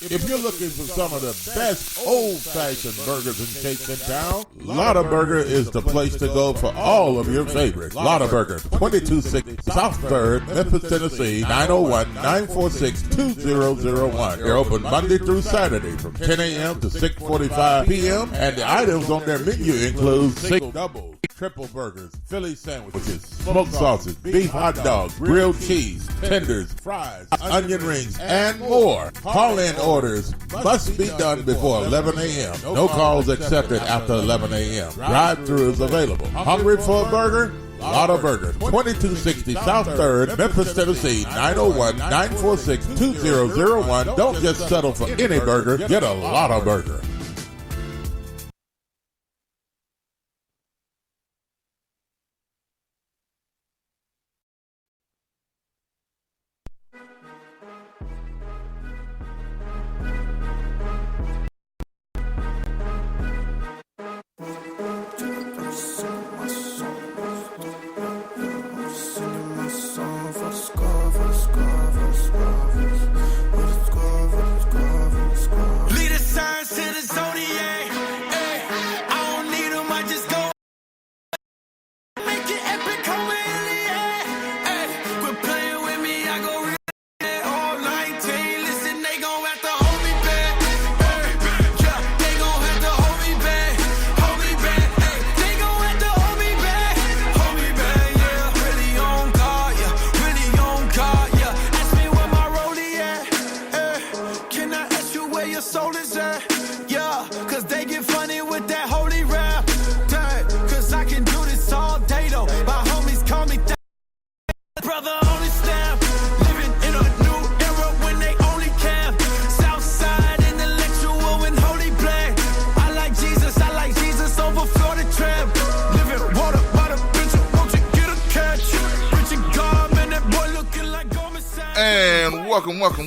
If you're looking for some of the best old-fashioned burgers and cakes in town, Lotta Burger is the place to go for all of your favorites. Lotta Burger, 2260 South 3rd, Memphis, Tennessee, 901-946-2001. They're open Monday through Saturday from 10 a.m. to 6:45 p.m. And the items on their menu include single, double, triple burgers, Philly sandwiches, smoked sausage, beef hot dogs, grilled cheese, tenders, fries, onion rings, and more. Call-in orders must be done before 11 a.m. No calls accepted after 11 a.m. Drive-thru is available. Hungry for a burger? Lotta Burger, 2260 South 3rd, Memphis, Tennessee, 901-946-2001. Don't just settle for any burger. Get a Lotta Burger.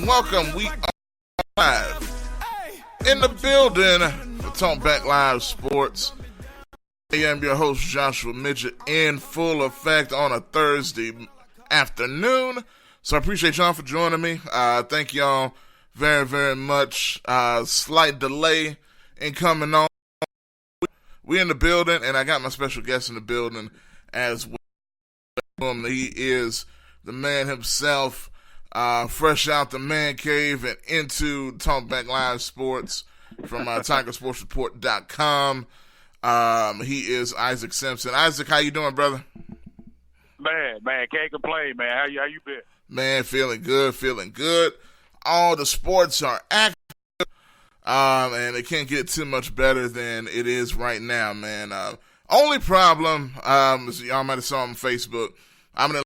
Welcome. We are live in the building for Talk Back Live Sports. I am your host, Joshua Midget, in full effect on a Thursday afternoon. So I appreciate y'all for joining me. Thank y'all very, very much. Slight delay in coming on. We in the building, and I got my special guest in the building as well. He is the man himself. Fresh out the man cave and into Talk Back Live Sports from TigerSportsReport.com. He is Isaac Simpson. Isaac, how you doing, brother? Man, can't complain, man. How you been? Man, feeling good. All the sports are active, and it can't get too much better than it is right now, man. Only problem, as y'all might have saw on Facebook, I'm in a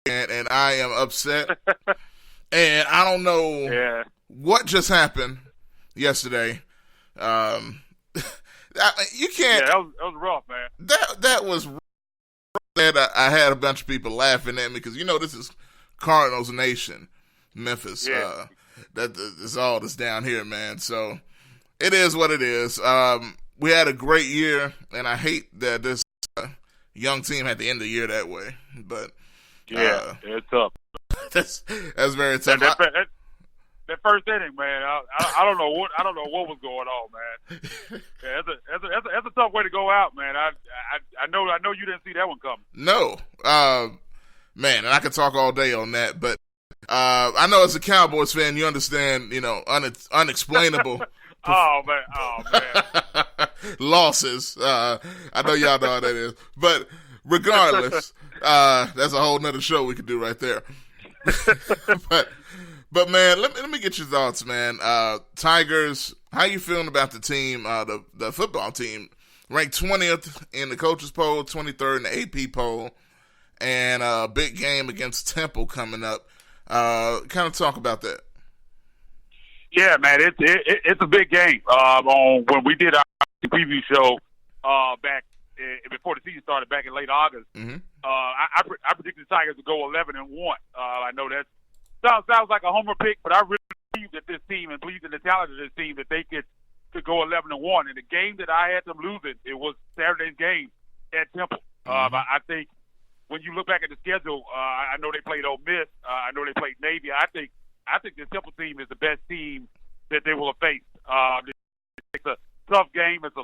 and I am upset, and I don't know what just happened yesterday. You can't. Yeah, that was rough, man. That was rough. That I had a bunch of people laughing at me because this is Cardinals Nation, Memphis. Yeah. That is all that's down here, man. So it is what it is. We had a great year, and I hate that this young team had to end the year that way, but. Yeah, it's tough. That's very tough. That first inning, man. I don't know what was going on, man. Yeah, that's a tough way to go out, man. I know you didn't see that one coming. No, man, and I could talk all day on that, but I know as a Cowboys fan, you understand, unexplainable. Oh man. Losses. I know y'all know how that is, but regardless. That's a whole nother show we could do right there. but man, let me get your thoughts, man. Tigers, how you feeling about the team, the football team? Ranked 20th in the coaches poll, 23rd in the AP poll, and a big game against Temple coming up. Kind of talk about that. Yeah, man, it's a big game. On when we did our preview show back before the season started back in late August, I predicted the Tigers to go 11-1. I know that sounds like a homer pick, but I really believe that this team and believe in the talent of this team that they could go 11-1. And the game that I had them losing, it was Saturday's game at Temple. I think when you look back at the schedule, I know they played Ole Miss. I know they played Navy. I think this Temple team is the best team that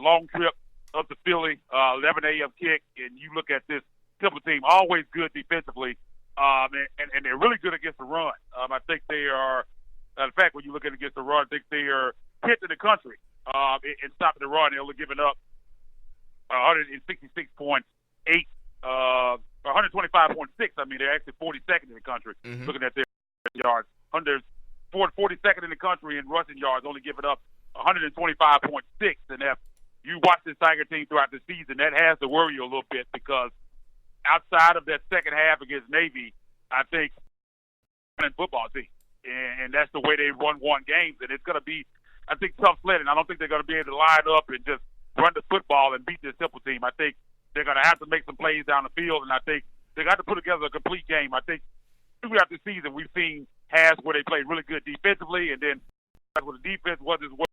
long trip up to Philly, 11 a.m. kick, and you look at this Temple team, always good defensively, and they're really good against the run. I think they are, in fact, when you look at against the run, I think they are fifth in the country in stopping the run. They're only giving up 166.8, 125.6. I mean, they're actually 42nd in the country, looking at their yards. 42nd in the country in rushing yards, only giving up 125.6. And if you watch this Tiger team throughout the season, that has to worry you a little bit, because outside of that second half against Navy, I think football team, and that's the way they won games. And it's going to be, I think, tough sledding. I don't think they're going to be able to line up and just run the football and beat this Temple team. I think they're going to have to make some plays down the field, and I think they got to put together a complete game. I think throughout the season we've seen halves where they played really good defensively, and then where the defense wasn't as well,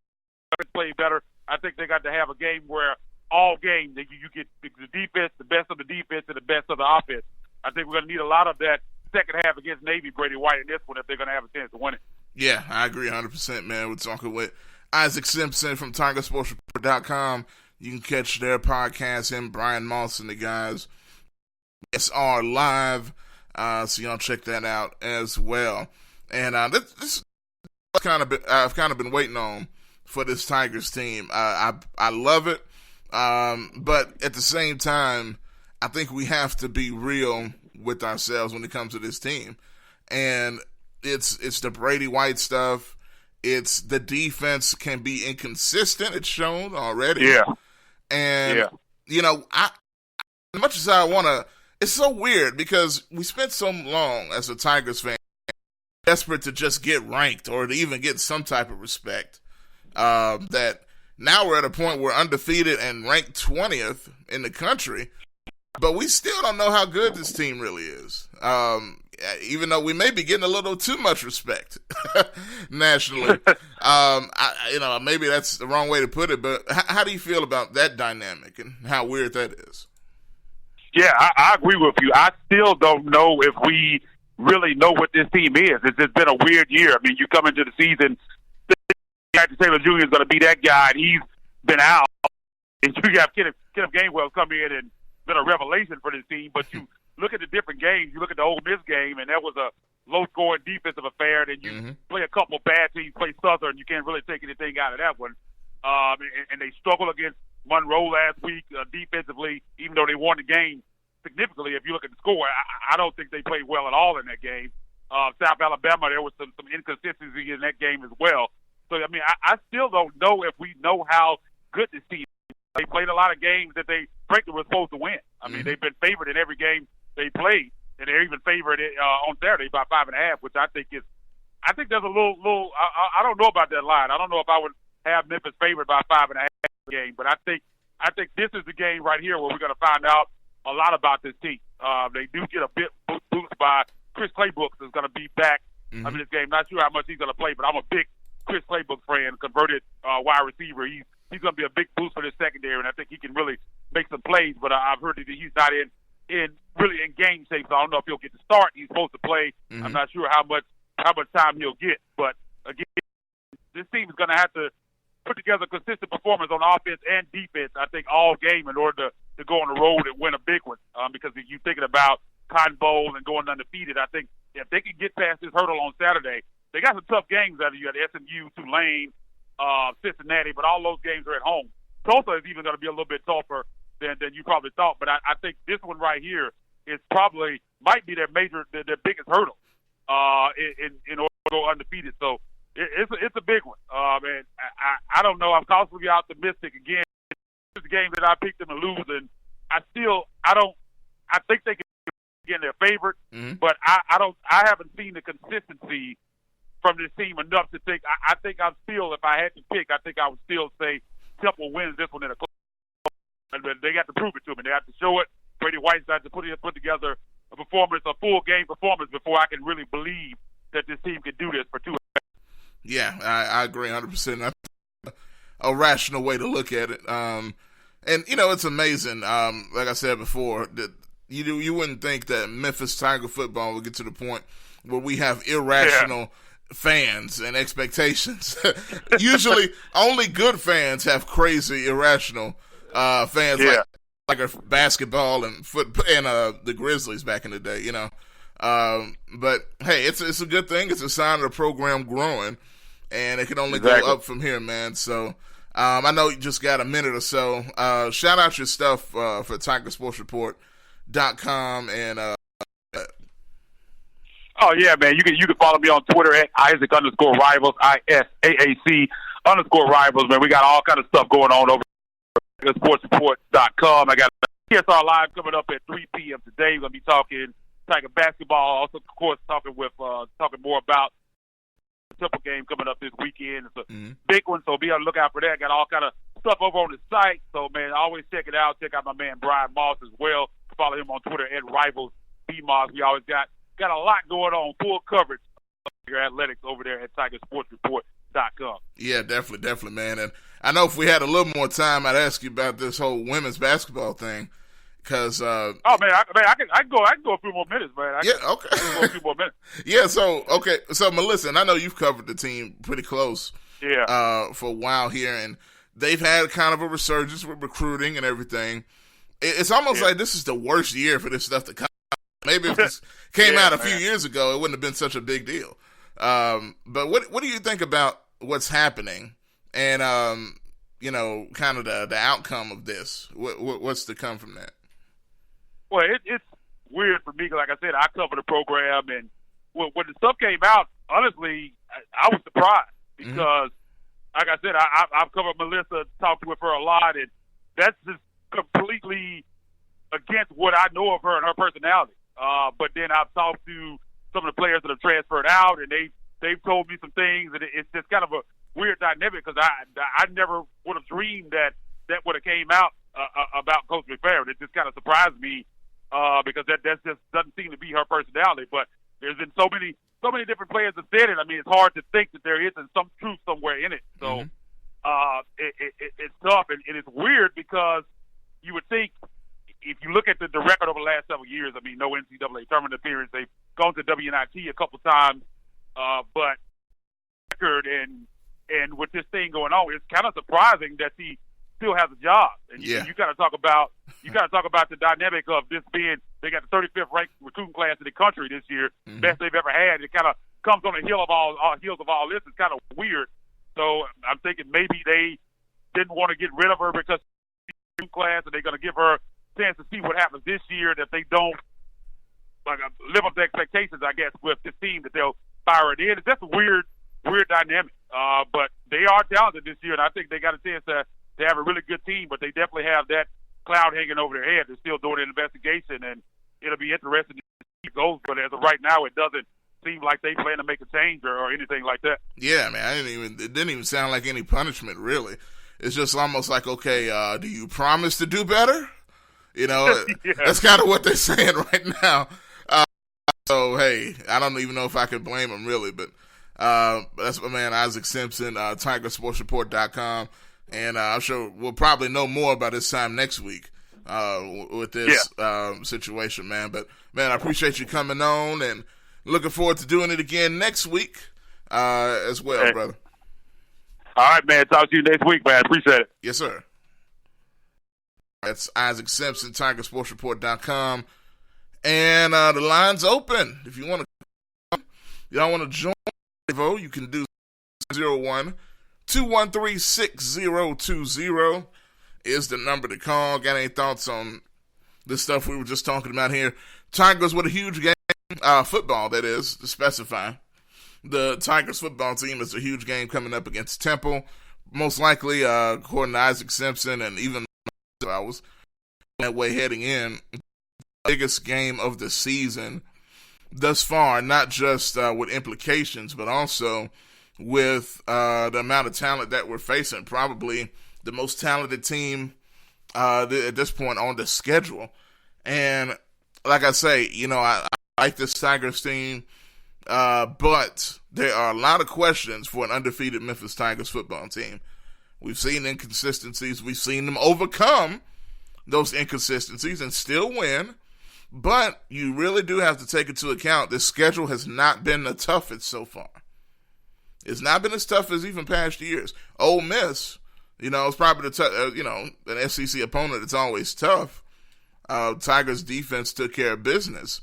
played better. I think they got to have a game where all game that you get the defense, the best of the defense, and the best of the offense. I think we're going to need a lot of that second half against Navy, Brady White, in this one if they're going to have a chance to win it. Yeah, I agree 100%, man. We're talking with Isaac Simpson from TigerSportsReport.com. You can catch their podcast, him, Brian Moss, and the guys. SR Live, so y'all check that out as well. And this I've kind of been waiting on for this Tigers team. I love it, but at the same time, I think we have to be real with ourselves when it comes to this team. And it's the Brady White stuff. It's the defense can be inconsistent. It's shown already. Yeah. And, you know, as much as I want to, it's so weird because we spent so long as a Tigers fan desperate to just get ranked or to even get some type of respect, that now we're at a point where undefeated and ranked 20th in the country, but we still don't know how good this team really is. Even though we may be getting a little too much respect nationally. Maybe that's the wrong way to put it, but how do you feel about that dynamic and how weird that is? Yeah, I agree with you. I still don't know if we really know what this team is. It's just been a weird year. I mean, you come into the season, Taylor Jr. is going to be that guy, and he's been out. And you have Kenneth Gainwell come in and been a revelation for this team, but you look at the different games. You look at the Ole Miss game, and that was a low-scoring defensive affair. Then you play a couple of bad teams, play Southern. You can't really take anything out of that one. And they struggle against Monroe last week defensively, even though they won the game significantly. If you look at the score, I don't think they played well at all in that game. South Alabama, there was some inconsistency in that game as well. So, I mean, I still don't know if we know how good this team is. They played a lot of games that they frankly were supposed to win. I mean, they've been favored in every game they played, and they're even favored on Saturday by 5.5, which I think there's a little. I don't know about that line. I don't know if I would have Memphis favored by 5.5 game, but I think this is the game right here where we're going to find out a lot about this team. They do get a bit boost by Chris Claybooks is going to be back. I mean, this game, not sure how much he's going to play, but I'm a big Chris Claybooks fan, converted wide receiver. He's going to be a big boost for this secondary, and I think he can really make some plays. But I've heard that he's not in game shape, so I don't know if he'll get to start. He's supposed to play. I'm not sure how much time he'll get. But again, this team is going to have to put together a consistent performance on offense and defense, I think, all game in order to go on the road and win a big one. Because if you're thinking about Cotton Bowl and going undefeated, I think if they can get past this hurdle on Saturday, they got some tough games out of you at SMU, Tulane, Cincinnati, but all those games are at home. Tulsa is even going to be a little bit tougher than you probably thought. But I think this one right here is might be their biggest hurdle in order to go undefeated. So it's a big one. And I don't know. I'm cautiously optimistic again. It's a game that I picked them to lose, and I think they can get their favorite, but I haven't seen the consistency from this team enough to think. I think I'm still, if I had to pick, I think I would still say Temple wins this one in a close. But they got to prove it to me. They have to show it. Brady White's got to put together a full game performance before I can really believe that this team can do this for 2. Yeah, I agree 100%. A rational way to look at it. And, it's amazing. Like I said before, that you wouldn't think that Memphis Tiger football would get to the point where we have irrational fans and expectations. Usually, only good fans have crazy, irrational fans like basketball and the Grizzlies back in the day, you know. But hey, it's a good thing. It's a sign of the program growing, and it can only go up from here, man. So I know you just got a minute or so. Shout out your stuff for TalkBackLiveSPORTS.com and. Oh yeah, man. You can follow me on Twitter at Isaac_Rivals, ISAAC_Rivals. Man, we got all kind of stuff going on over at SportsReport.com. I got TSR Live coming up at 3 p.m. today. We're gonna be talking Tiger basketball. Also, of course, talking more about the Temple game coming up this weekend. It's a big one, so be on the lookout for that. Got all kind of stuff over on the site. So man, always check it out. Check out my man Brian Moss as well. Follow him on Twitter at RivalsBMoss. We always got a lot going on, full coverage of your athletics over there at TigerSportsReport.com. Yeah, definitely, man. And I know if we had a little more time, I'd ask you about this whole women's basketball thing. Cause I can go a few more minutes, man. Okay. Go a few more minutes. Yeah. So Melissa, and I know you've covered the team pretty close. Yeah. For a while here, and they've had kind of a resurgence with recruiting and everything. It's almost like this is the worst year for this stuff to come. Maybe if this came out a few years ago, it wouldn't have been such a big deal. But what do you think about what's happening and, kind of the outcome of this? What's to come from that? Well, it's weird for me. Like I said, I cover the program, and when the stuff came out, honestly, I was surprised because, like I said, I've covered Melissa, talked with her a lot, and that's just completely against what I know of her and her personality. But then I've talked to some of the players that have transferred out, and they've told me some things, and it's just kind of a weird dynamic because I never would have dreamed that would have came out about Coach McFerrin. It just kind of surprised me because that just doesn't seem to be her personality. But there's been so many different players that said it. I mean, it's hard to think that there isn't some truth somewhere in it. So it's tough, and it's weird because you would think, if you look at the record over the last several years, I mean, no NCAA tournament appearance. They've gone to WNIT a couple times, but record and with this thing going on, it's kind of surprising that he still has a job. And you got to talk about the dynamic of this being, they got the 35th ranked recruiting class in the country this year, best they've ever had. It kind of comes on the heels of all this. It's kind of weird. So I'm thinking maybe they didn't want to get rid of her because she's class, and they're going to give her chance to see what happens this year, that they don't live up to expectations, I guess, with this team, that they'll fire it in. It's just a weird dynamic. But they are talented this year, and I think they got a chance to have a really good team, but they definitely have that cloud hanging over their head. They're still doing an investigation, and it'll be interesting to see how it goes. But as of right now, it doesn't seem like they plan to make a change or anything like that. Yeah, man, it didn't even sound like any punishment, really. It's just almost like, okay, do you promise to do better? You know, that's kind of what they're saying right now. So, hey, I don't even know if I could blame them, really. But that's my man, Isaac Simpson, TigerSportsReport.com. And I'm sure we'll probably know more about this time next week with this situation, man. But, man, I appreciate you coming on and looking forward to doing it again next week as well, brother. All right, man. Talk to you next week, man. Appreciate it. Yes, sir. That's Isaac Simpson, TigerSportsReport.com. And the line's open. If you want to join, you can do 01-213-6020 is the number to call. Got any thoughts on the stuff we were just talking about here? Tigers with a huge game, football, that is, to specify. The Tigers football team is a huge game coming up against Temple. Most likely, according to Isaac Simpson, and even I was that way heading in, the biggest game of the season thus far, not just with implications, but also with the amount of talent that we're facing. Probably the most talented team at this point on the schedule. And like I say, I like this Tigers team, but there are a lot of questions for an undefeated Memphis Tigers football team. We've seen inconsistencies. We've seen them overcome those inconsistencies and still win. But you really do have to take into account the schedule has not been the toughest so far. It's not been as tough as even past years. Ole Miss, it's probably an SEC opponent. It's always tough. Tigers defense took care of business,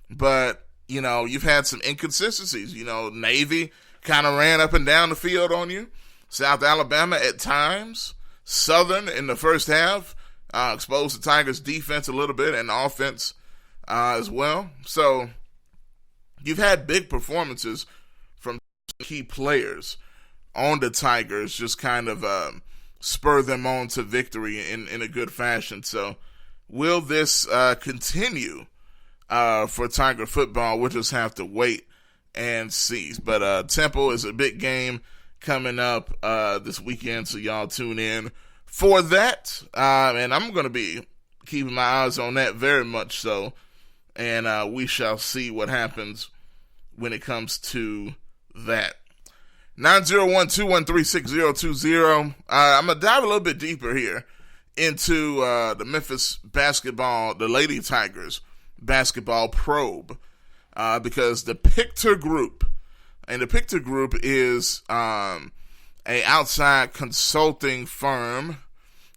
but you've had some inconsistencies. Navy kind of ran up and down the field on you. South Alabama at times. Southern in the first half exposed the Tigers defense a little bit and offense as well. So you've had big performances from key players on the Tigers, just kind of spur them on to victory in a good fashion. So will this continue for Tiger football? We'll just have to wait and see. But Temple is a big game coming up this weekend, so y'all tune in for that. And I'm going to be keeping my eyes on that very much so. And we shall see what happens when it comes to that. 901-213-6020. I'm going to dive a little bit deeper here into the Memphis basketball, the Lady Tigers basketball probe, because the Pictor Group, and the Pictor Group is a outside consulting firm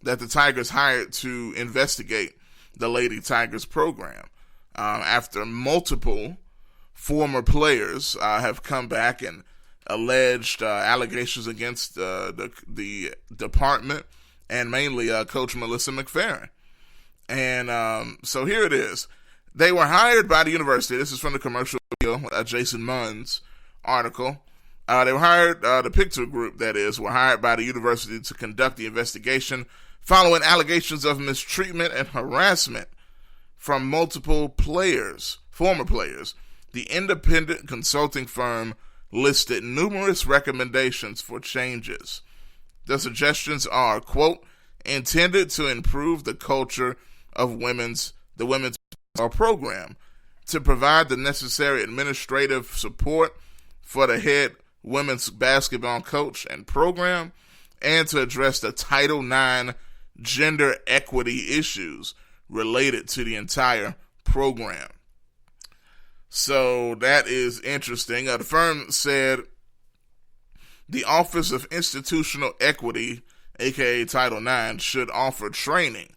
that the Tigers hired to investigate the Lady Tigers program. After multiple former players have come back and alleged allegations against the department and mainly Coach Melissa McFerrin. And so here it is. They were hired by the university. This is from the Commercial Appeal, Jason Munn's article. They were hired, the Pictor Group, that is, were hired by the university to conduct the investigation following allegations of mistreatment and harassment from multiple players, former players. The independent consulting firm listed numerous recommendations for changes. The suggestions are, quote, intended to improve the culture of the women's basketball program, to provide the necessary administrative support for the head women's basketball coach and program, and to address the Title IX gender equity issues related to the entire program. So that is interesting. The firm said the Office of Institutional Equity, aka Title IX, should offer training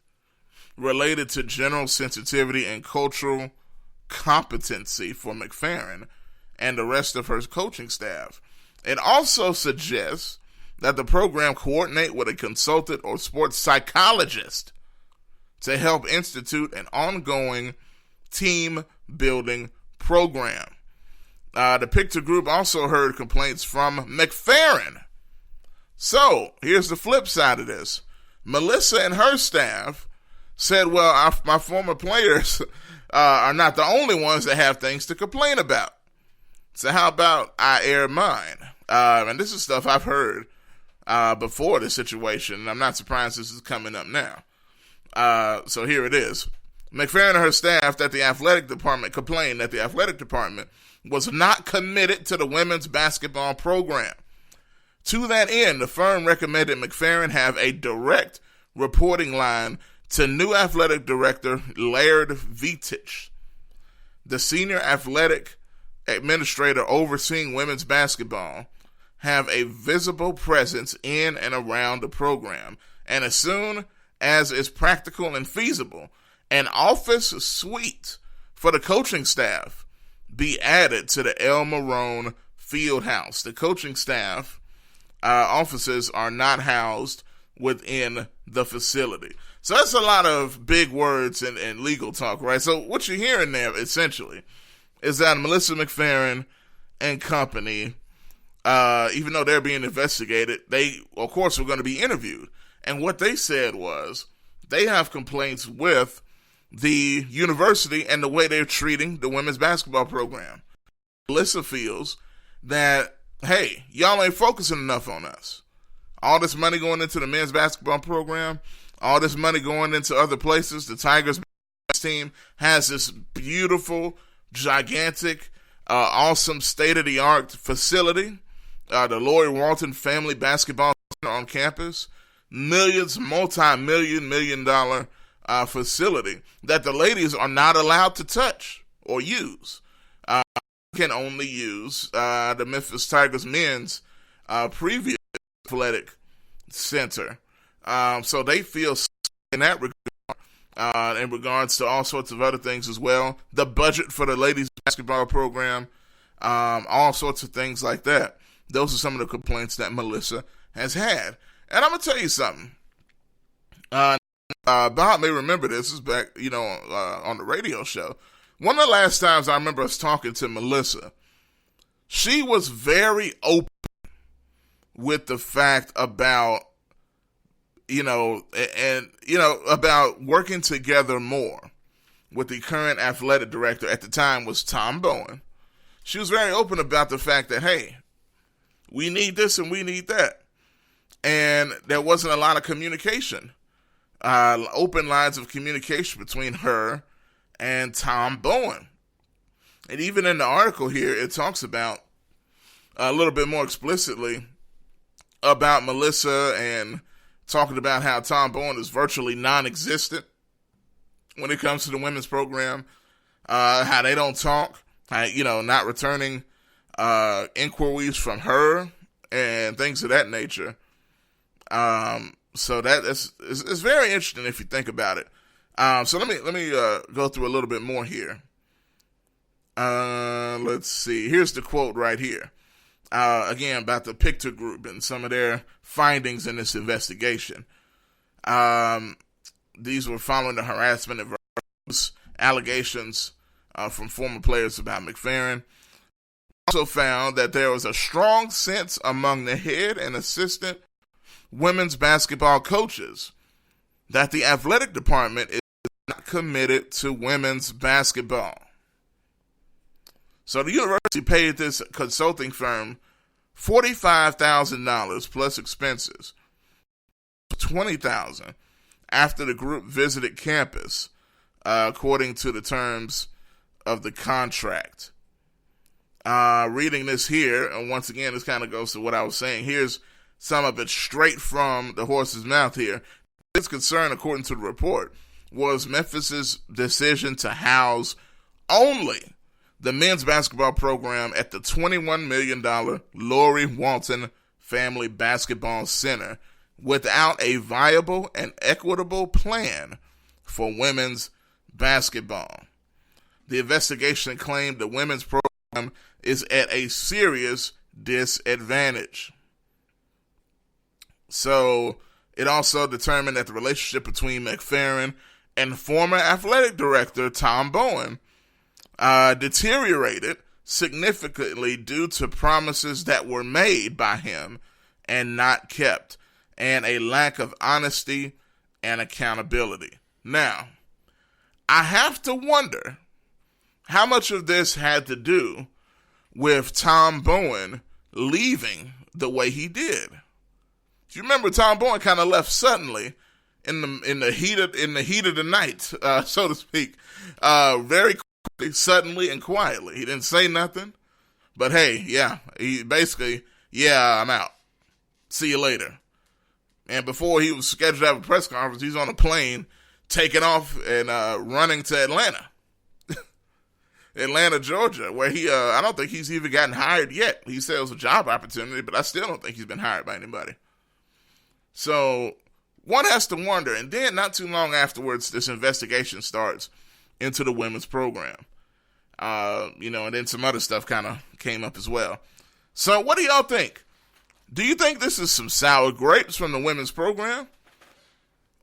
related to general sensitivity and cultural competency for McFerrin and the rest of her coaching staff. It also suggests that the program coordinate with a consultant or sports psychologist to help institute an ongoing team building program. The Pictor Group also heard complaints from McFerrin. So here's the flip side of this. Melissa and her staff said, well, my former players are not the only ones that have things to complain about. So how about I air mine? And this is stuff I've heard before this situation, and I'm not surprised this is coming up now. So here it is. McFerrin and her staff at the athletic department complained that the athletic department was not committed to the women's basketball program. To that end, the firm recommended McFerrin have a direct reporting line to new athletic director Laird Vitich. The senior athletic administrator overseeing women's basketball have a visible presence in and around the program, and as soon as is practical and feasible, an office suite for the coaching staff be added to the El Marone field house. The coaching staff offices are not housed within the facility. So that's a lot of big words and legal talk, right? So what you're hearing there, essentially, is that Melissa McFerrin and company, even though they're being investigated, they, of course, were going to be interviewed. And what they said was they have complaints with the university and the way they're treating the women's basketball program. Melissa feels that, hey, y'all ain't focusing enough on us. All this money going into the men's basketball program, all this money going into other places. The Tigers team has this beautiful, gigantic, awesome, state-of-the-art facility, the Lori Walton Family Basketball Center on campus. Multi-million dollar facility that the ladies are not allowed to touch or use. can only use the Memphis Tigers men's previous athletic center. So they feel in that regard, in regards to all sorts of other things as well. The budget for the ladies basketball program, all sorts of things like that. Those are some of the complaints that Melissa has had. And I'm going to tell you something. Bob may remember this. This is back, on the radio show. One of the last times I remember us talking to Melissa, she was very open with the fact about, about working together more with the current athletic director at the time was Tom Bowen. She was very open about the fact that, hey, we need this and we need that. And there wasn't a lot of communication, open lines of communication between her and Tom Bowen. And even in the article here, it talks about a little bit more explicitly about Melissa and talking about how Tom Bowen is virtually non-existent when it comes to the women's program, how they don't talk, how, not returning inquiries from her and things of that nature. So that is very interesting if you think about it. So let me go through a little bit more here. Let's see. Here's the quote right here. Again, about the Pictor Group and some of their findings in this investigation. These were following the harassment and allegations from former players about McFerrin. Also found that there was a strong sense among the head and assistant women's basketball coaches that the athletic department is not committed to women's basketball. So the university paid this consulting firm $45,000 plus expenses, $20,000 after the group visited campus, according to the terms of the contract. Reading this here, and once again, this kind of goes to what I was saying. Here's some of it straight from the horse's mouth here. Its concern, according to the report, was Memphis's decision to house only the men's basketball program at the $21 million Lori Walton Family Basketball Center without a viable and equitable plan for women's basketball. The investigation claimed the women's program is at a serious disadvantage. So it also determined that the relationship between McFerrin and former athletic director Tom Bowen deteriorated significantly due to promises that were made by him and not kept, and a lack of honesty and accountability. Now, I have to wonder how much of this had to do with Tom Bowen leaving the way he did. Do you remember Tom Bowen kind of left suddenly in the heat of the night, so to speak, very quickly, suddenly and quietly. He didn't say nothing, but hey, yeah, he basically, I'm out. See you later. And before he was scheduled to have a press conference, he's on a plane taking off and running to Atlanta, Georgia, where he, I don't think he's even gotten hired yet. He said it was a job opportunity, but I still don't think he's been hired by anybody. So one has to wonder, and then not too long afterwards, this investigation starts into the women's program. And then some other stuff kind of came up as well. So what do y'all think? Do you think this is some sour grapes from the women's program?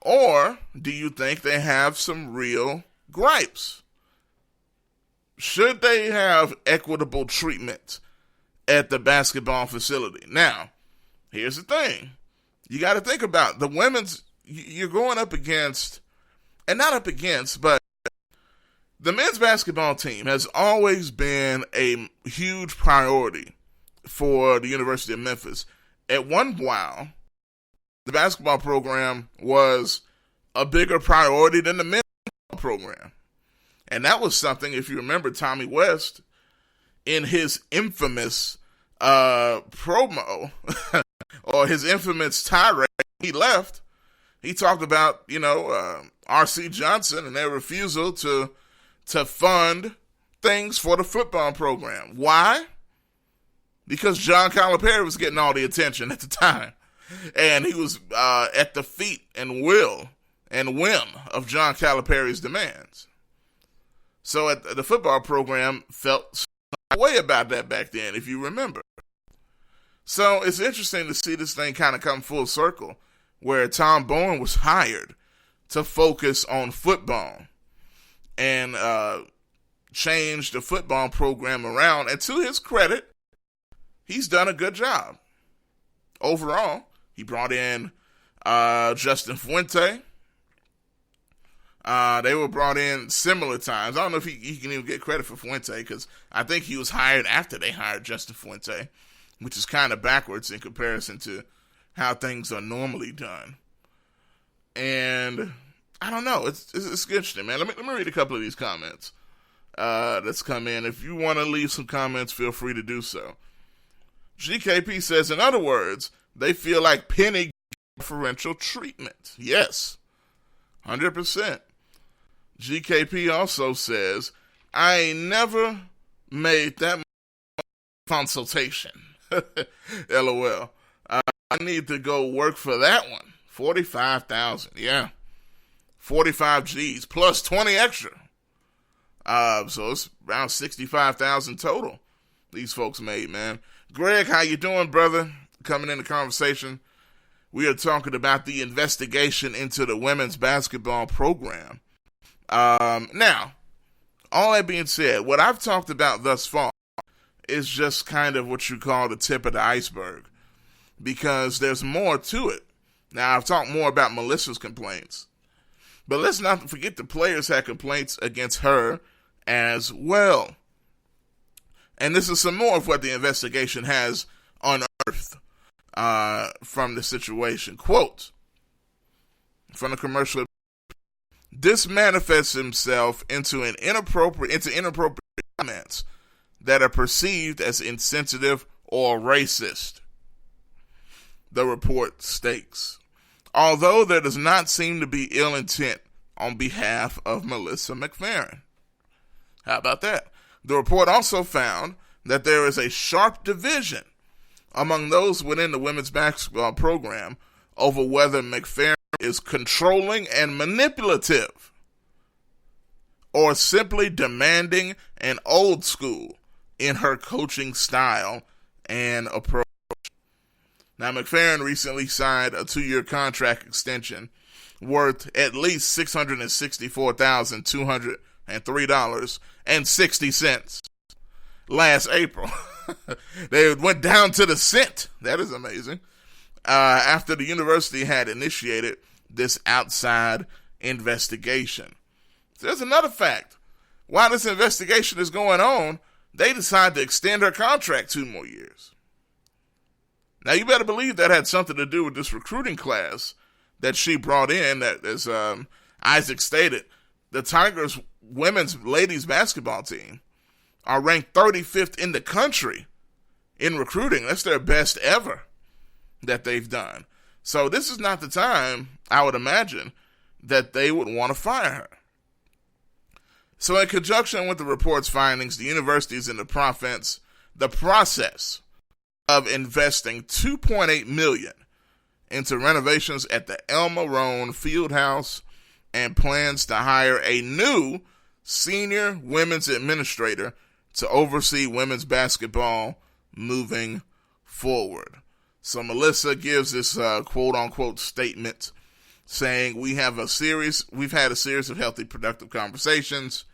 Or do you think they have some real gripes? Should they have equitable treatment at the basketball facility? Now, here's the thing. You got to think about the women's, you're going up against, and not up against, but the men's basketball team has always been a huge priority for the University of Memphis. At one while, the basketball program was a bigger priority than the men's program. And that was something, if you remember Tommy West, in his infamous promo, or his infamous tirade, he left, he talked about, R.C. Johnson and their refusal to fund things for the football program. Why? Because John Calipari was getting all the attention at the time. And he was at the feet and will and whim of John Calipari's demands. So the football program felt some way about that back then, if you remember. So it's interesting to see this thing kind of come full circle, where Tom Bowen was hired to focus on football and change the football program around. And to his credit, he's done a good job. Overall, he brought in Justin Fuente. They were brought in similar times. I don't know if he can even get credit for Fuente, because I think he was hired after they hired Justin Fuente, which is kind of backwards in comparison to how things are normally done. And I don't know. It's interesting, man. Let me read a couple of these comments that's come in. If you want to leave some comments, feel free to do so. GKP says, in other words, they feel like Penny preferential treatment. Yes, 100%. GKP also says, I ain't never made that consultation. LOL. I need to go work for that one. 45,000. Yeah. 45 G's plus 20 extra. So it's around 65,000 total these folks made, man. Greg, how you doing, brother? Coming in the conversation. We are talking about the investigation into the women's basketball program. Now, all that being said, what I've talked about thus far is just kind of what you call the tip of the iceberg, because there's more to it. Now, I've talked more about Melissa's complaints, but let's not forget the players had complaints against her as well. And this is some more of what the investigation has unearthed from the situation. Quote from the commercial: this manifests himself into inappropriate comments that are perceived as insensitive or racist, the report states. Although there does not seem to be ill intent on behalf of Melissa McFerrin. How about that? The report also found that there is a sharp division among those within the women's basketball program over whether McFerrin is controlling and manipulative or simply demanding and old school in her coaching style and approach. Now, McFerrin recently signed a 2-year contract extension worth at least $664,203.60 last April. They went down to the cent. That is amazing. After the university had initiated this outside investigation. So there's another fact. While this investigation is going on, they decide to extend her contract 2 more years. Now, you better believe that had something to do with this recruiting class that she brought in. That, as Isaac stated, the Tigers women's ladies basketball team are ranked 35th in the country in recruiting. That's their best ever that they've done. So this is not the time, I would imagine, that they would want to fire her. So in conjunction with the report's findings, the university is in the process of investing $2.8 million into renovations at the El Marone Fieldhouse and plans to hire a new senior women's administrator to oversee women's basketball moving forward. So Melissa gives this quote-unquote statement saying, we've had a series of healthy, productive conversations.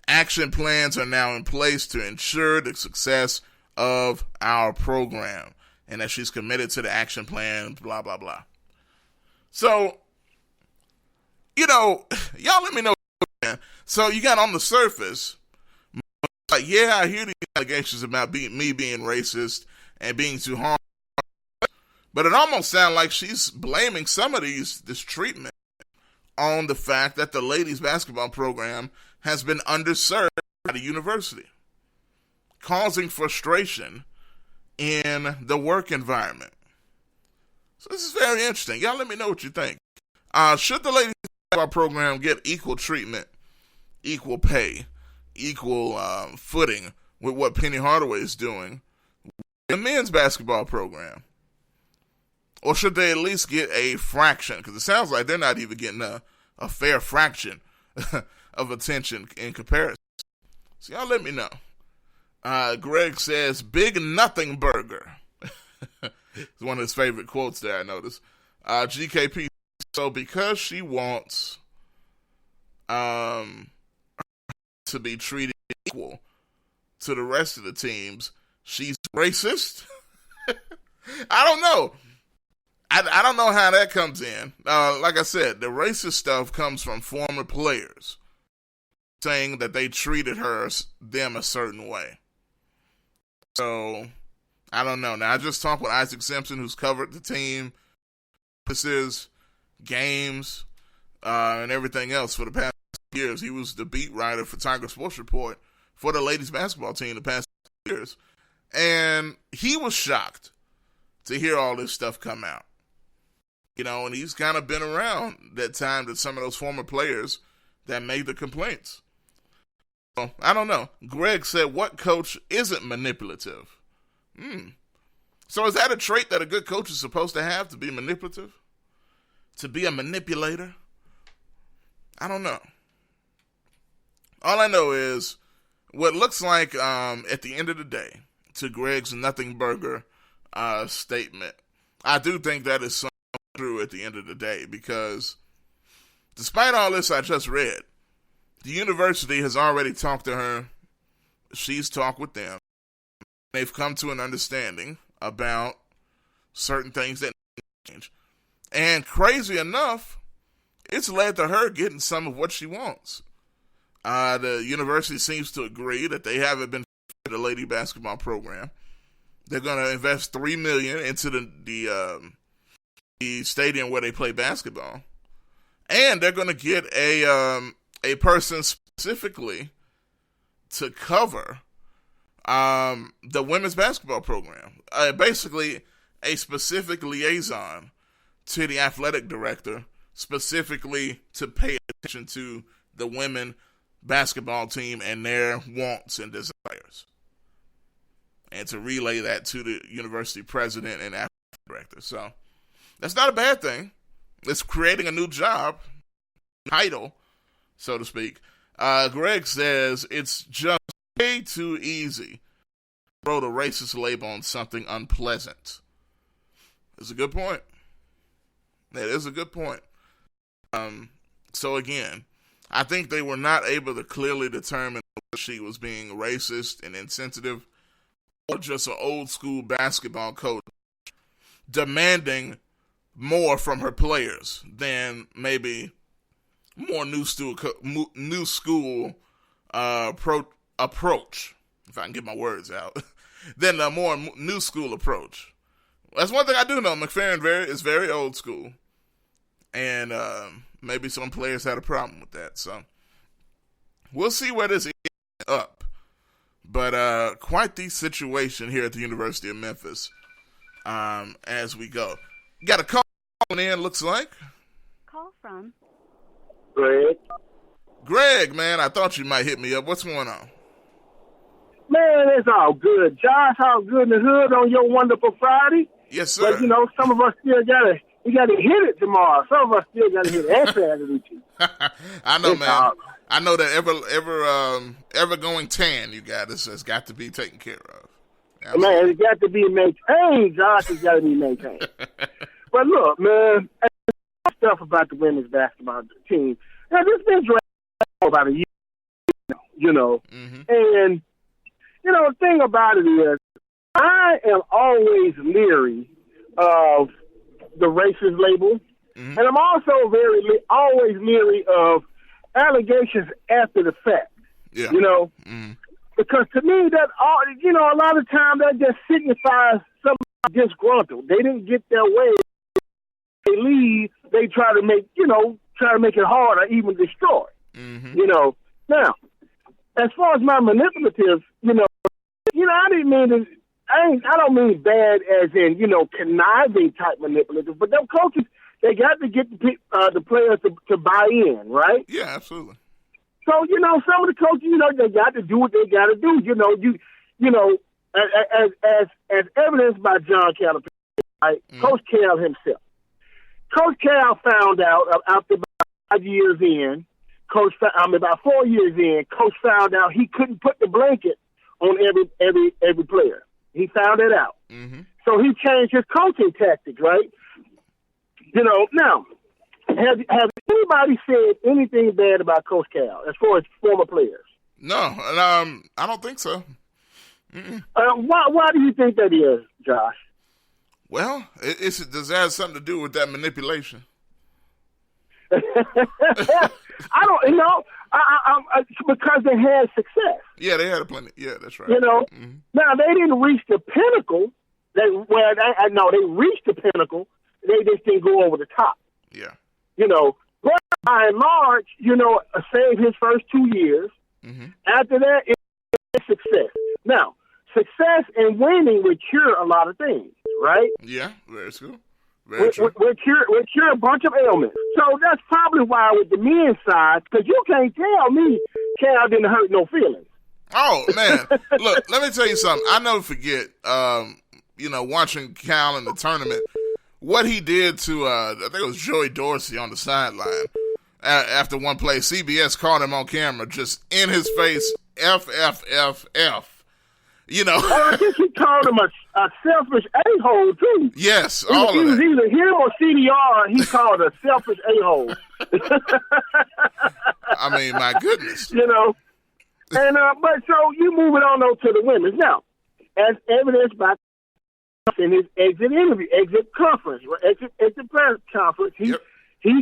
Action plans are now in place to ensure the success of our program, and that she's committed to the action plan, blah, blah, blah. So, y'all let me know. So you got on the surface, like, yeah, I hear these allegations about me being racist and being too harmful, but it almost sounds like she's blaming some of this treatment on the fact that the ladies basketball program has been underserved by the university, causing frustration in the work environment. So this is very interesting. Y'all let me know what you think. Should the ladies basketball program get equal treatment, equal pay equal footing with what Penny Hardaway is doing in the men's basketball program? Or should they at least get a fraction? Because it sounds like they're not even getting a fair fraction of attention in comparison. So y'all let me know. Greg says, "Big nothing burger." It's one of his favorite quotes there, I noticed. GKP, so because she wants to be treated equal to the rest of the teams, she's racist? I don't know. I don't know how that comes in. Like I said, the racist stuff comes from former players saying that they treated them a certain way. So, I don't know. Now, I just talked with Isaac Simpson, who's covered the team, games, and everything else for the past years. He was the beat writer for Tiger Sports Report for the ladies basketball team the past years. And he was shocked to hear all this stuff come out. And he's kind of been around that time that some of those former players that made the complaints. So, I don't know. Greg said, what coach isn't manipulative? So is that a trait that a good coach is supposed to have, to be manipulative? To be a manipulator? I don't know. All I know is what looks like at the end of the day, to Greg's nothing burger statement, I do think that is something true at the end of the day, because despite all this I just read, the university has already talked to her. She's talked with them. They've come to an understanding about certain things that need to change. And crazy enough, it's led to her getting some of what she wants. The university seems to agree that they haven't been the lady basketball program. They're going to invest $3 million into the stadium where they play basketball, and they're going to get a person specifically to cover the women's basketball program. Basically, a specific liaison to the athletic director, specifically to pay attention to the women basketball team and their wants and desires, and to relay that to the university president and athletic director. So that's not a bad thing. It's creating a new job, title, so to speak. Greg says it's just way too easy to throw the racist label on something unpleasant. It's a good point. That is a good point. So again, I think they were not able to clearly determine whether she was being racist and insensitive, or just an old school basketball coach demanding more from her players than maybe more new school approach, if I can get my words out, than a more new school approach. That's one thing I do know. McFerrin is very old school, and maybe some players had a problem with that. So we'll see where this ends up. But quite the situation here at the University of Memphis as we go. Got a call in, looks like. Call from Greg. Greg, man, I thought you might hit me up. What's going on? Man, it's all good. Josh, all good in the hood on your wonderful Friday. Yes, sir. But, some of us still got to hit it tomorrow. Some of us still got to hit it Saturday. I know, man. I know that ever going tan you got has got to be taken care of. Absolutely. Man, it's got to be maintained, Josh. It's got to be maintained. But look, man, stuff about the women's basketball team. Now, this been drafted about a year, Mm-hmm. And, the thing about it is, I am always leery of the racist label, mm-hmm. and I'm also always leery of allegations after the fact. Yeah. Mm-hmm. Because to me, that a lot of times that just signifies somebody disgruntled. They didn't get their way. They leave. They try to make it hard or even destroy. Mm-hmm. Now, as far as my manipulative, I didn't mean to. I don't mean bad as in conniving type manipulative, but them coaches, they got to get the players to buy in, right? Yeah, absolutely. So, some of the coaches, they got to do what they got to do. As evidenced by John Calipari, right? Coach Cal himself. Coach Cal found out after about 5 years in, about 4 years in, Coach found out he couldn't put the blanket on every player. He found it out. Mm-hmm. So he changed his coaching tactics, right? Now, have anybody said anything bad about Coach Cal as far as former players? No, I don't think so. Why do you think that is, Josh? Well, does that have something to do with that manipulation? I don't know. Because they had success. Yeah, they had plenty. Yeah, that's right. Mm-hmm. Now they didn't reach the pinnacle. They reached the pinnacle. They just didn't go over the top. Yeah. But by and large, saved his first 2 years. Mm-hmm. After that, it was success. Now, success and winning would cure a lot of things, right? Yeah, very true. Very true. We cure a bunch of ailments. So that's probably why with the men's side, because you can't tell me Cal didn't hurt no feelings. Oh, man. Look, let me tell you something. I never forget, watching Cal in the tournament, what he did to, I think it was Joey Dorsey on the sideline. After one play, CBS caught him on camera just in his face, F. I think he called him a selfish a-hole, too. Yes, all of that. It was either him or CDR, he called a selfish a-hole. I mean, my goodness. But so you move it on over to the women's. Now, as evidenced by in his exit conference, exit press conference, he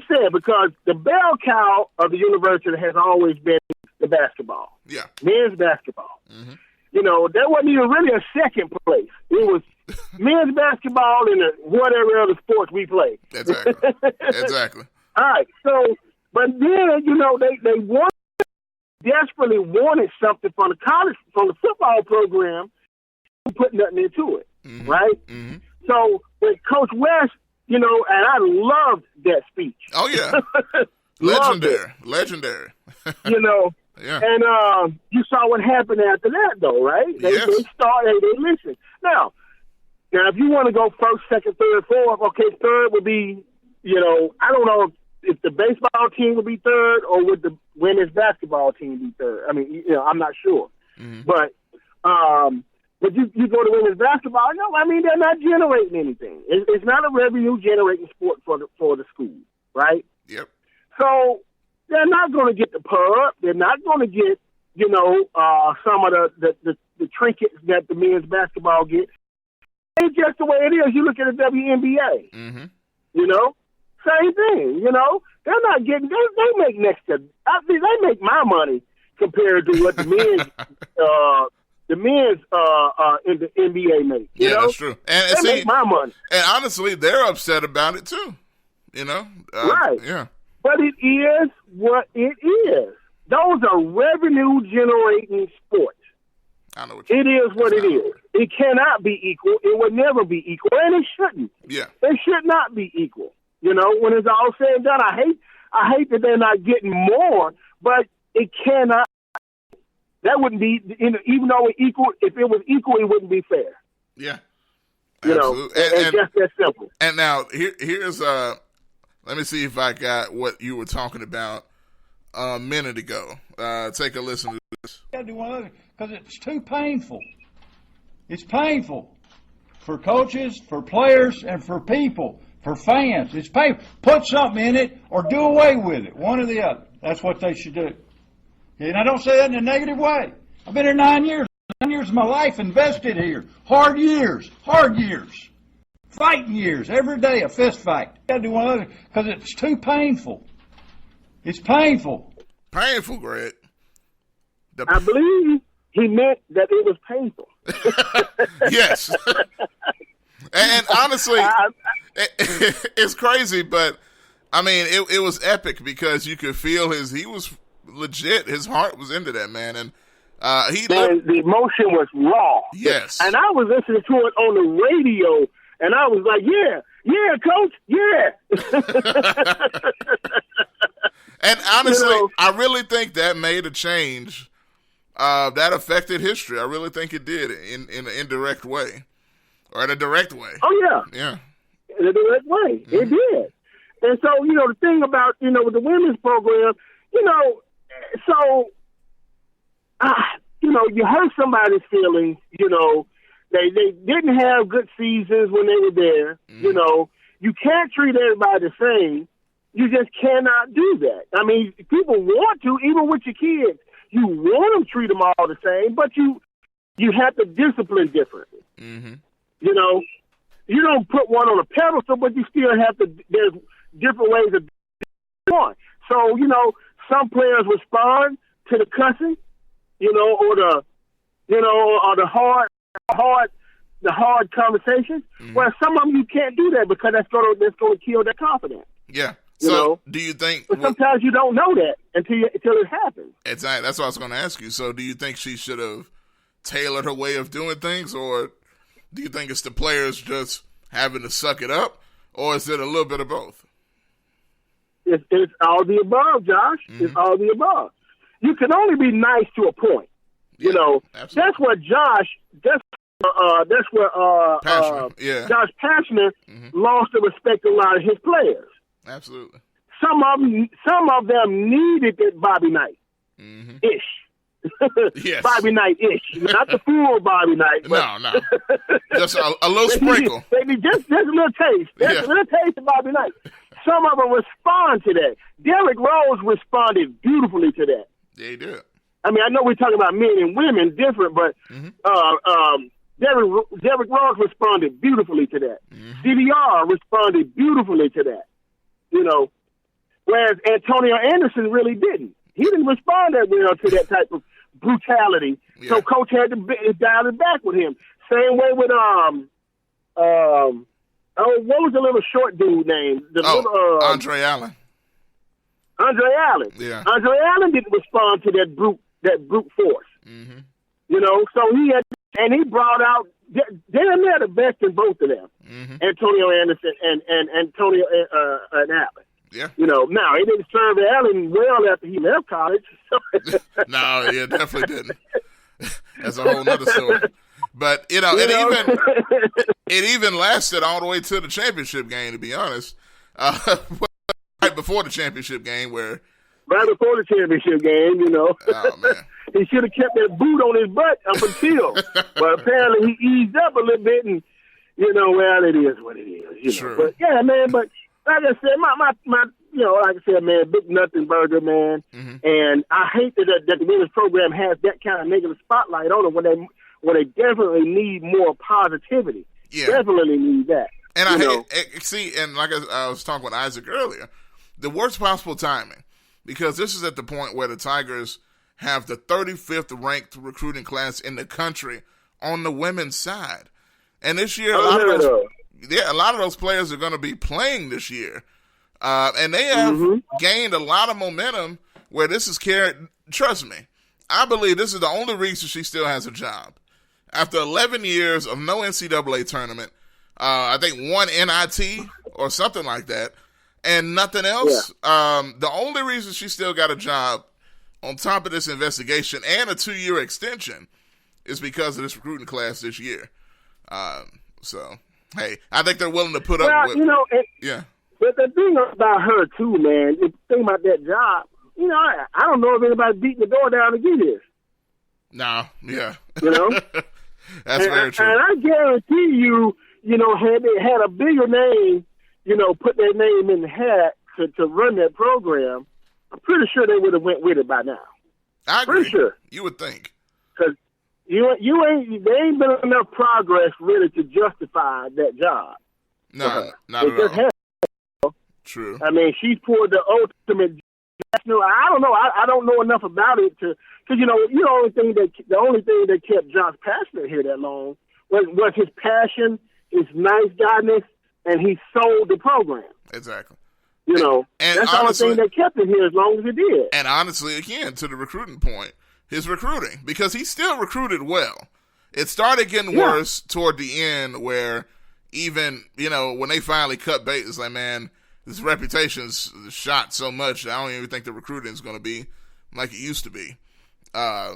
said, because the bell cow of the university has always been the basketball. Yeah. Men's basketball. Mm-hmm. There wasn't even really a second place. It was men's basketball and whatever other sports we play. Exactly. All right. So, but then, they desperately wanted something from the football program, put nothing into it, mm-hmm. right? Mm-hmm. So, with Coach West, and I loved that speech. Oh, yeah. Legendary. Yeah. And you saw what happened after that, though, right? They listened. Now, if you want to go first, second, third, fourth, okay, third would be, I don't know if the baseball team would be third or would the women's basketball team be third. I mean, I'm not sure. Mm-hmm. But you go to women's basketball, they're not generating anything. It's not a revenue-generating sport for the school, right? Yep. So they're not going to get the pub. They're not going to get, some of the trinkets that the men's basketball gets. It's just the way it is. You look at the WNBA. Mm-hmm. Same thing. They're not getting. They make next to. They make my money compared to what the men's in the NBA make. Yeah, that's true. And they make my money. And honestly, they're upset about it too. Right. Yeah. But it is what it is. Those are revenue-generating sports. I know what it is what it is. It cannot be equal. It will never be equal, and it shouldn't. Yeah. It should not be equal. When it's all said and done, I hate that they're not getting more, but it cannot. That wouldn't be, even though it equal. If it was equal, it wouldn't be fair. Yeah. Absolutely. And just that simple. And now here's let me see if I got what you were talking about a minute ago. Take a listen to this. I got to do one other because it's too painful. It's painful for coaches, for players, and for people, for fans. It's painful. Put something in it or do away with it, one or the other. That's what they should do. And I don't say that in a negative way. I've been here 9 years. 9 years of my life invested here. Hard years. Fighting years. Every day a fist fight. I got to do one other because it's too painful. It's painful. Painful, Greg. I believe he meant that it was painful. Yes. And honestly, it's crazy, but I mean, it was epic because you could feel he was legit. His heart was into that, man. And the emotion was raw. Yes. And I was listening to it on the radio, and I was like, yeah, coach, yeah. And honestly, You know? I really think that made a change that affected history. I really think it did in an indirect way or in a direct way. Oh, yeah. Yeah. In a direct way. It did. And so, the thing about, with the women's program, so, you hurt somebody's feelings, they didn't have good seasons when they were there. You can't treat everybody the same. You just cannot do that. I mean, people want to, even with your kids, you want them to treat them all the same, but you have to discipline differently. Mm-hmm. You don't put one on a pedestal, but you still have to, there's different ways of doing it. So, some players respond to the cussing, or the hard conversations. Mm-hmm. Well, some of them you can't do that because that's going to kill their confidence. Yeah. You know? Do you think? But sometimes you don't know that until it happens. Exactly. That's what I was going to ask you. So, do you think she should have tailored her way of doing things, or do you think it's the players just having to suck it up, or is it a little bit of both? It's all the above, Josh. Mm-hmm. It's all the above. You can only be nice to a point. Yeah, absolutely. That's where Josh. Josh Pashner lost the respect of a lot of his players. Absolutely. Some of them needed that Bobby Knight ish. Yes. Bobby Knight ish, not the full Bobby Knight. But No, just a little sprinkle. Maybe just a little taste. A little taste of Bobby Knight. Some of them respond to that. Derrick Rose responded beautifully to that. Yeah, he did. I mean, I know we're talking about men and women different, but Derrick Rose responded beautifully to that. CDR responded beautifully to that. Whereas Antonio Anderson really didn't. He didn't respond that well to that type of brutality. Yeah. So coach had to dial it back with him. Same way with what was the little short dude name? Andre Allen. Andre Allen. Yeah. Andre Allen didn't respond to that brute force. Mm-hmm. So he brought out damn near the best in both of them. Mm-hmm. Antonio Anderson and Antonio and Allen. Yeah. Now he didn't serve Allen well after he left college. So. No, yeah, definitely didn't. That's a whole nother story. But it even lasted all the way to the championship game. To be honest, right before the championship game, where right before the championship game, oh man, he should have kept that boot on his butt up until. But apparently he eased up a little bit, and well, it is what it is. Sure. But yeah, man. But like I said, my like I said, man, big nothing burger, man. Mm-hmm. And I hate that the women's program has that kind of negative spotlight on them when they definitely need more positivity. Yeah. Definitely need that. And and like I was talking with Isaac earlier, the worst possible timing, because this is at the point where the Tigers have the 35th ranked recruiting class in the country on the women's side. And this year, a lot of those players are going to be playing this year. And they have gained a lot of momentum where this is carried. Trust me, I believe this is the only reason she still has a job. After 11 years of no NCAA tournament, I think one NIT or something like that, and nothing else, the only reason she still got a job on top of this investigation and a 2-year extension is because of this recruiting class this year. So, hey, I think they're willing to put up with it. But the thing about her, too, man, the thing about that job, I don't know if anybody's beating the door down to get here. No, yeah. That's very true. And I guarantee you, had they had a bigger name, put their name in the hat to run that program, I'm pretty sure they would have went with it by now. I agree. Pretty sure. You would think. Because there ain't been enough progress really to justify that job. No, not at all. True. I mean, she's pulled the ultimate. I don't know. I don't know enough about it because the only thing that kept Josh Pashner here that long was his passion, his nice guyness, and he sold the program. Exactly. And honestly, that's the only thing that kept him here as long as it did. And honestly, again, to the recruiting point, his recruiting, because he still recruited well. It started getting worse toward the end where even, when they finally cut bait, it's like, man, his reputation's shot so much that I don't even think the recruiting is going to be like it used to be. Yeah.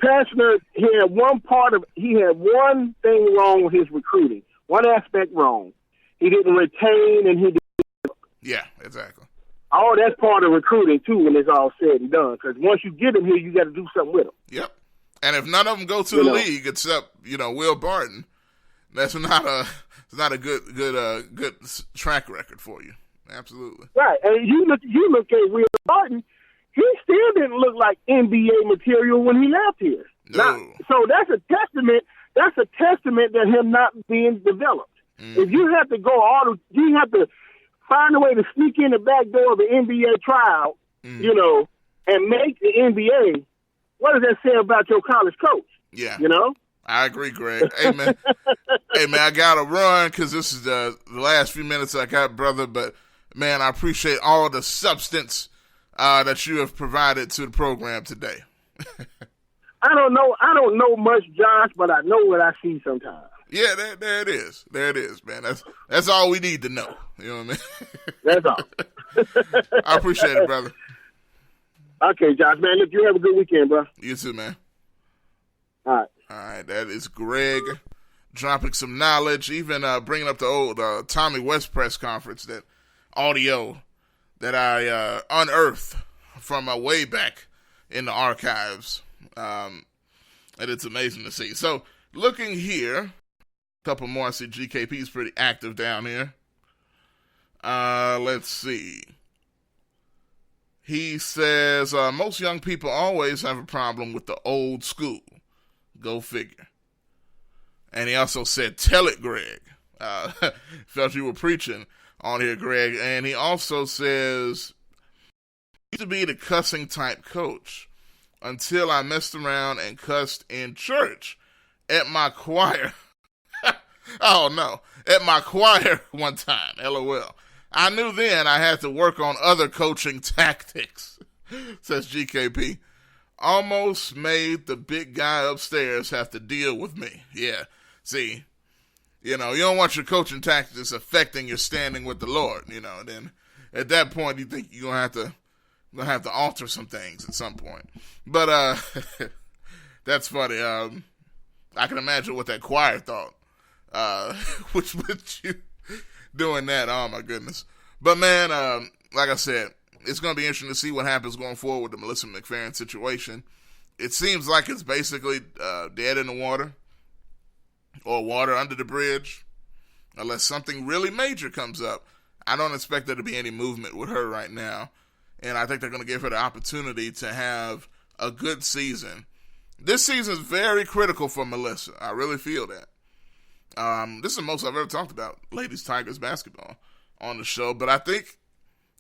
Pastner, he had one thing wrong with his recruiting, one aspect wrong. He didn't retain, and he didn't. Yeah, exactly. Oh, that's part of recruiting too when it's all said and done. Because once you get them here, you got to do something with them. Yep. And if none of them go to the league except Will Barton, that's not a good track record for you. Absolutely. Right, and you look at Will Barton. He still didn't look like NBA material when he left here. No. So that's a testament. That's a testament that him not being developed. Mm-hmm. If you have to you have to find a way to sneak in the back door of the NBA tryout, and make the NBA. What does that say about your college coach? Yeah. I agree, Greg. Hey, man. I got to run because this is the last few minutes I got, brother. But, man, I appreciate all the substance that you have provided to the program today. I don't know much, Josh, but I know what I see sometimes. Yeah, there it is. There it is, man. That's all we need to know. You know what I mean? That's all. I appreciate it, brother. Okay, Josh, man. Look, you have a good weekend, bro. You too, man. All right, that is Greg dropping some knowledge, even bringing up the old Tommy West press conference, that audio that I unearthed from way back in the archives. And it's amazing to see. So, looking here, a couple more. I see GKP's pretty active down here. Let's see. He says, most young people always have a problem with the old school. Go figure. And he also said, tell it, Greg. Felt you were preaching on here, Greg. And he also says, used to be the cussing type coach until I messed around and cussed in church at my choir. Oh, no. At my choir one time. LOL. I knew then I had to work on other coaching tactics, says GKP. Almost made the big guy upstairs have to deal with me. Yeah. See, you don't want your coaching tactics affecting your standing with the Lord, then at that point you think you're going to have to alter some things at some point. But that's funny. I can imagine what that choir thought, which with you doing that. Oh my goodness. But man, like I said, it's going to be interesting to see what happens going forward with the Melissa McFerrin situation. It seems like it's basically dead in the water or water under the bridge unless something really major comes up. I don't expect there to be any movement with her right now. And I think they're going to give her the opportunity to have a good season. This season is very critical for Melissa. I really feel that. This is the most I've ever talked about ladies Tigers basketball on the show, but I think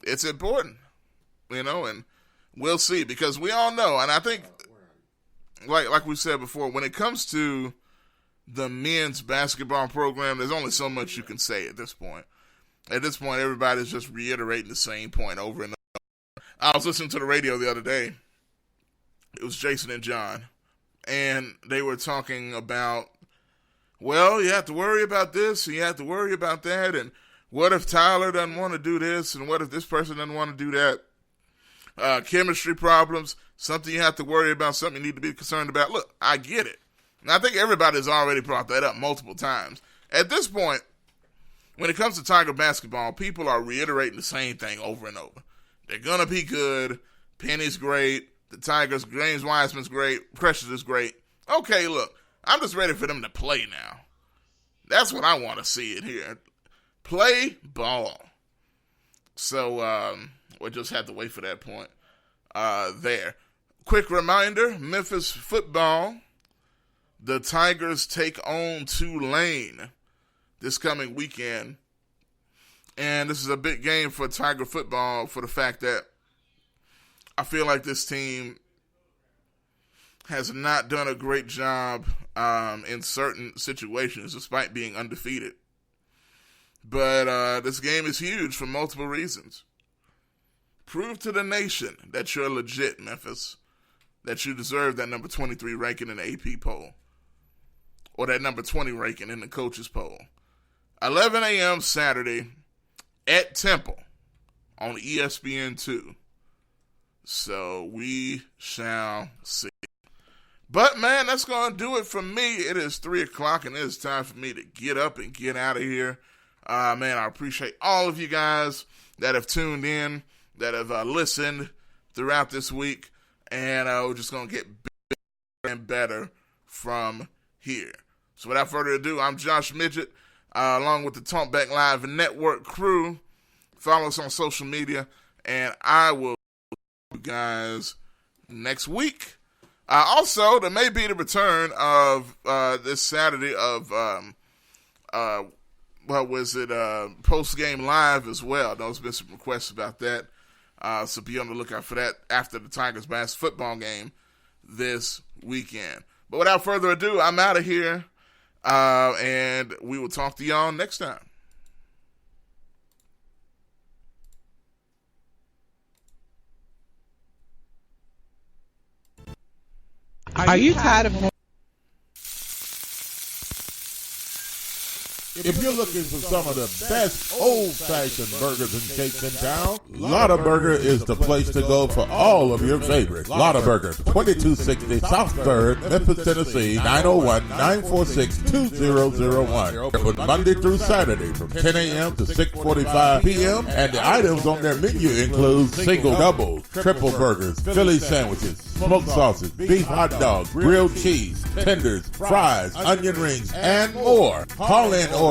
it's important, and we'll see, because we all know, and I think, like we said before, when it comes to the men's basketball program, there's only so much you can say at this point. At this point, everybody's just reiterating the same point over and over. I was listening to the radio the other day. It was Jason and John, and they were talking about, well, you have to worry about this, and you have to worry about that, and what if Tyler doesn't want to do this, and what if this person doesn't want to do that? Chemistry problems, something you have to worry about, something you need to be concerned about. Look, I get it. And I think everybody's already brought that up multiple times. At this point, when it comes to Tiger basketball, people are reiterating the same thing over and over. They're going to be good. Penny's great. The Tigers, James Wiseman's great. Precious is great. Okay, look, I'm just ready for them to play now. That's what I want to see it here. Play ball. So we'll just have to wait for that point there. Quick reminder, Memphis football. The Tigers take on Tulane this coming weekend. And this is a big game for Tiger football for the fact that I feel like this team has not done a great job in certain situations despite being undefeated. But this game is huge for multiple reasons. Prove to the nation that you're legit, Memphis, that you deserve that number 23 ranking in the AP poll, or that number 20 ranking in the coaches poll. 11 a.m. Saturday, at Temple on ESPN2. So we shall see. But, man, that's going to do it for me. It is 3 o'clock, and it is time for me to get up and get out of here. Man, I appreciate all of you guys that have tuned in, that have listened throughout this week, and we're just going to get better and better from here. So without further ado, I'm Josh Midget, along with the Talkback Live Network crew. Follow us on social media, and I will see you guys next week. Also, there may be the return of this Saturday of post-game live as well. There's been some requests about that. So be on the lookout for that after the Tigers-Bass football game this weekend. But without further ado, I'm out of here, and we will talk to y'all next time. Are you tired of... If you're looking for some of the best old-fashioned burgers and cakes in town, Lotta Burger is the place to go for all of your favorites. Lotta Burger, 2260 South 3rd, Memphis, Tennessee, 901-946-2001. Open Monday through Saturday from 10 a.m. to 6:45 p.m. And the items on their menu include single, double, triple burgers, Philly sandwiches, smoked sausage, beef hot dogs, grilled cheese, tenders, fries, onion rings, and more. Call in orders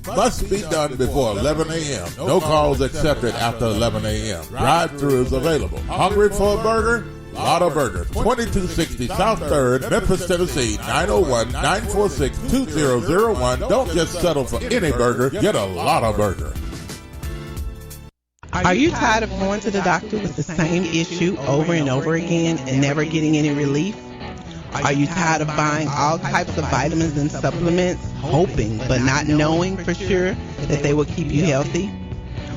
must be done before 11 a.m. No calls accepted after 11 a.m. Drive-throughs available. Hungry for a burger? Lotta Burger, 2260 South 3rd, Memphis, Tennessee, 901-946-2001. Don't just settle for any burger. Get a Lotta Burger. Are you tired of going to the doctor with the same issue over and over again and never getting any relief? Are you tired of buying all types of vitamins and supplements, hoping but not knowing for sure that they will keep you healthy?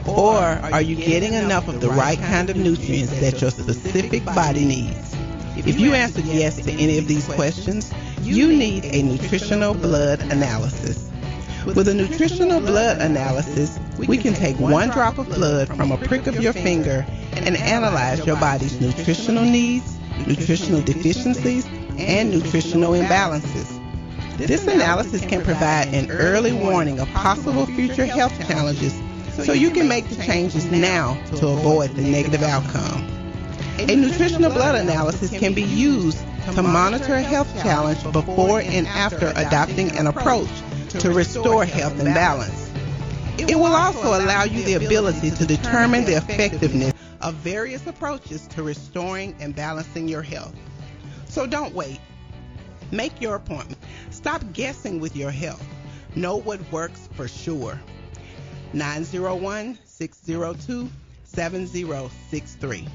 Or are you getting enough of the right kind of nutrients that your specific body needs? If you answered yes to any of these questions, you need a nutritional blood analysis. With a nutritional blood analysis, we can take one drop of blood from a prick of your finger and analyze your body's nutritional needs, nutritional deficiencies, and nutritional imbalances. This analysis can provide an early warning of possible future health challenges so you can make the changes now to avoid the negative outcome. A nutritional blood analysis can be used to monitor a health challenge before and after adopting an approach to restore health and balance. It will also allow you the ability to determine the effectiveness of various approaches to restoring and balancing your health. So don't wait. Make your appointment. Stop guessing with your health. Know what works for sure. 901-602-7063.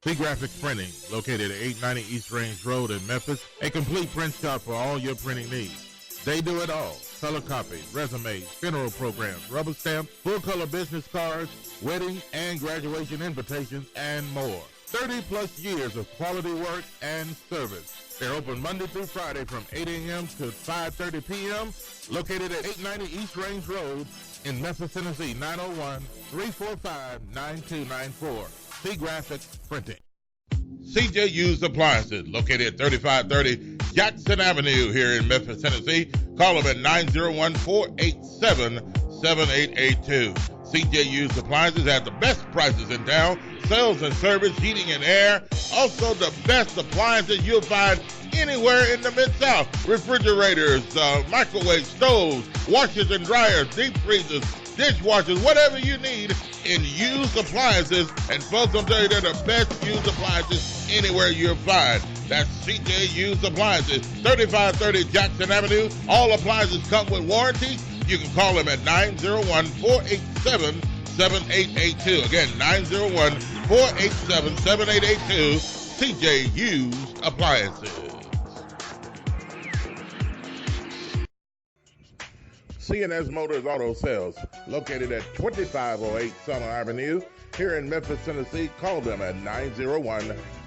Graphics Printing, located at 890 East Range Road in Memphis, a complete print shop for all your printing needs. They do it all. Color copies, resumes, funeral programs, rubber stamps, full-color business cards, wedding and graduation invitations, and more. 30-plus years of quality work and service. They're open Monday through Friday from 8 a.m. to 5:30 p.m., located at 890 East Range Road in Memphis, Tennessee, 901-345-9294. Graphics Printing. CJ Used Appliances, located at 3530 Jackson Avenue here in Memphis, Tennessee. Call them at 901-487-7882. CJ Used Appliances have the best prices in town. Sales and service, heating and air. Also the best appliances you'll find anywhere in the Mid-South. Refrigerators, microwave stoves, washers and dryers, deep freezers, dishwashers, whatever you need in used appliances. And folks, I'll tell you, they're the best used appliances anywhere you'll find. That's CJ Used Appliances, 3530 Jackson Avenue. All appliances come with warranty. You can call them at 901-487-7882. Again, 901-487-7882. CJ Used Appliances. C&S Motors Auto Sales, located at 2508 Summer Avenue here in Memphis, Tennessee, call them at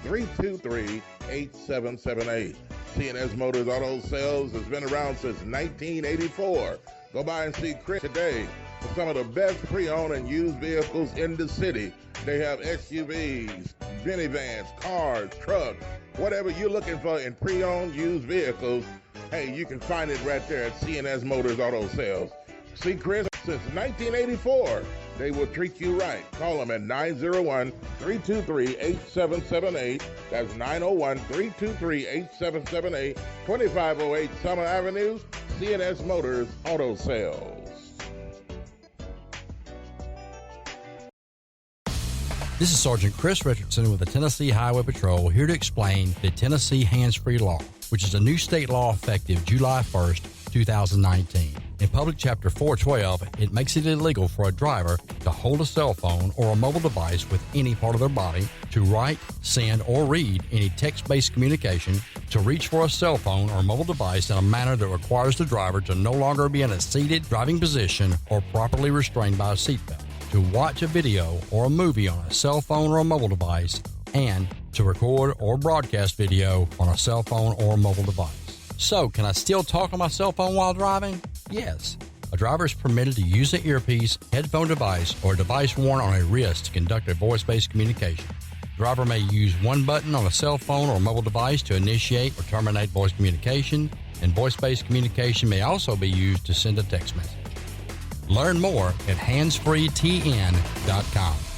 901-323-8778. CNS Motors Auto Sales has been around since 1984. Go by and see Chris today for some of the best pre-owned and used vehicles in the city. They have SUVs, minivans, cars, trucks, whatever you're looking for in pre-owned used vehicles. Hey, you can find it right there at CNS Motors Auto Sales. See Chris since 1984. They will treat you right. Call them at 901-323-8778. That's 901-323-8778. 2508 Summer Avenue, CNS Motors Auto Sales. This is Sergeant Chris Richardson with the Tennessee Highway Patrol, here to explain the Tennessee Hands-Free Law, which is a new state law effective July 1st, 2019. In Public Chapter 412, it makes it illegal for a driver to hold a cell phone or a mobile device with any part of their body, to write, send, or read any text-based communication, to reach for a cell phone or mobile device in a manner that requires the driver to no longer be in a seated driving position or properly restrained by a seatbelt, to watch a video or a movie on a cell phone or a mobile device, and to record or broadcast video on a cell phone or mobile device. So, can I still talk on my cell phone while driving? Yes. A driver is permitted to use an earpiece, headphone device, or a device worn on a wrist to conduct a voice-based communication. The driver may use one button on a cell phone or mobile device to initiate or terminate voice communication, and voice-based communication may also be used to send a text message. Learn more at handsfreetn.com.